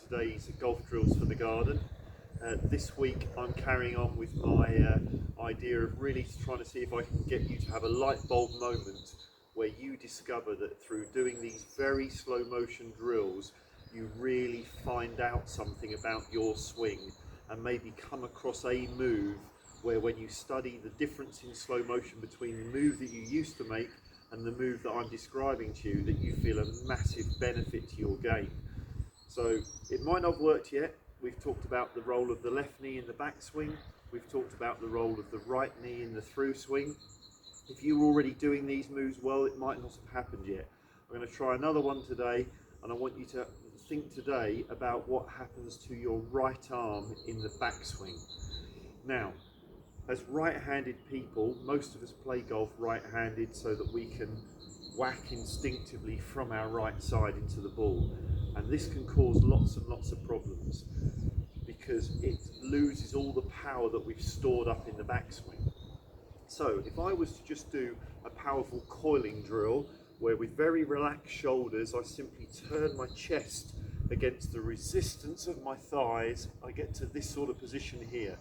today's golf drills for the garden. This week I'm carrying on with my idea of really trying to see if I can get you to have a light bulb moment where you discover that through doing these very slow motion drills you really find out something about your swing and maybe come across a move where when you study the difference in slow motion between the move that you used to make and the move that I'm describing to you, that you feel a massive benefit to your game. So it might not have worked yet. We've talked about the role of the left knee in the backswing. We've talked about the role of the right knee in the through swing. If you're already doing these moves well, it might not have happened yet. I'm going to try another one today, and I want you to think today about what happens to your right arm in the backswing. Now, as right-handed people, most of us play golf right-handed so that we can whack instinctively from our right side into the ball. And this can cause lots and lots of problems because it loses all the power that we've stored up in the backswing. So if I was to just do a powerful coiling drill where with very relaxed shoulders I simply turn my chest against the resistance of my thighs, I get to this sort of position here.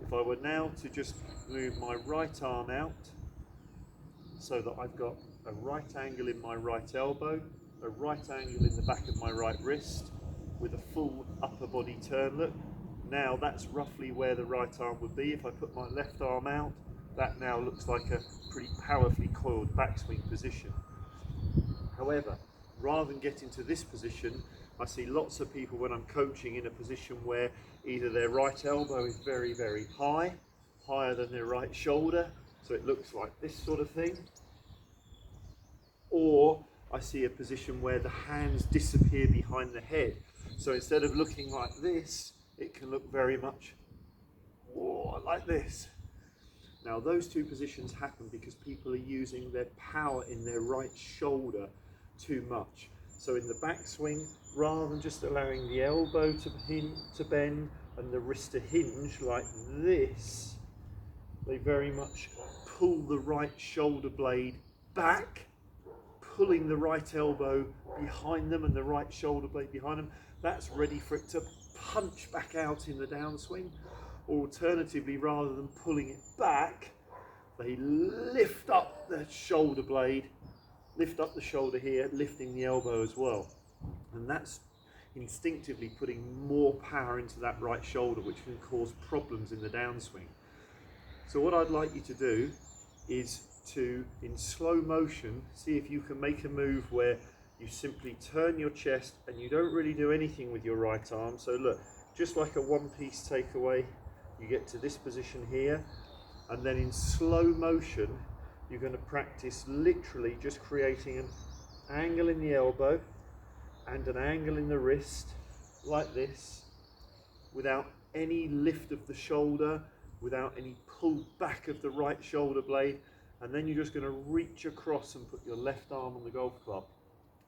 If I were now to just move my right arm out so that I've got a right angle in my right elbow, a right angle in the back of my right wrist with a full upper body turn, look, now that's roughly where the right arm would be. If I put my left arm out, that now looks like a pretty powerfully coiled backswing position. However, rather than get into this position, I see lots of people when I'm coaching in a position where either their right elbow is very, very high, higher than their right shoulder, so it looks like this sort of thing, or I see a position where the hands disappear behind the head. So instead of looking like this, it can look very much like this. Now those two positions happen because people are using their power in their right shoulder too much. So in the backswing, rather than just allowing the elbow to bend and the wrist to hinge like this, they very much pull the right shoulder blade back, pulling the right elbow behind them and the right shoulder blade behind them. That's ready for it to punch back out in the downswing. Or alternatively, rather than pulling it back, they lift up the shoulder blade, lift up the shoulder here, lifting the elbow as well. And that's instinctively putting more power into that right shoulder, which can cause problems in the downswing. So what I'd like you to do is to, in slow motion, see if you can make a move where you simply turn your chest and you don't really do anything with your right arm. So look, just like a one-piece takeaway, you get to this position here, and then in slow motion, you're going to practice literally just creating an angle in the elbow and an angle in the wrist, like this, without any lift of the shoulder, without any pull back of the right shoulder blade. And then you're just going to reach across and put your left arm on the golf club.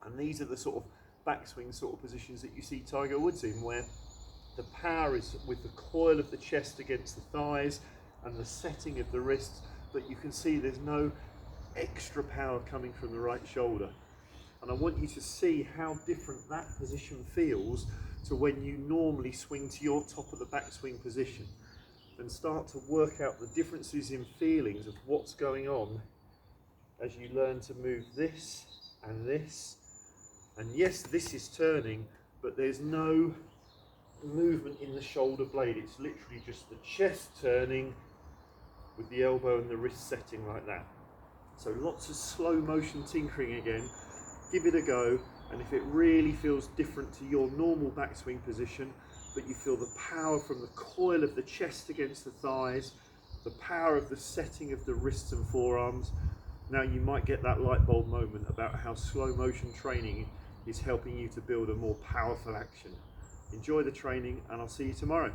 And these are the sort of backswing sort of positions that you see Tiger Woods in, where the power is with the coil of the chest against the thighs and the setting of the wrists, but you can see there's no extra power coming from the right shoulder. And I want you to see how different that position feels to when you normally swing to your top of the backswing position, and start to work out the differences in feelings of what's going on as you learn to move this and this. And yes, this is turning, but there's no movement in the shoulder blade. It's literally just the chest turning with the elbow and the wrist setting like that. So lots of slow motion tinkering again. Give it a go, and if it really feels different to your normal backswing position, but you feel the power from the coil of the chest against the thighs, the power of the setting of the wrists and forearms, now you might get that light bulb moment about how slow motion training is helping you to build a more powerful action. Enjoy the training, and I'll see you tomorrow.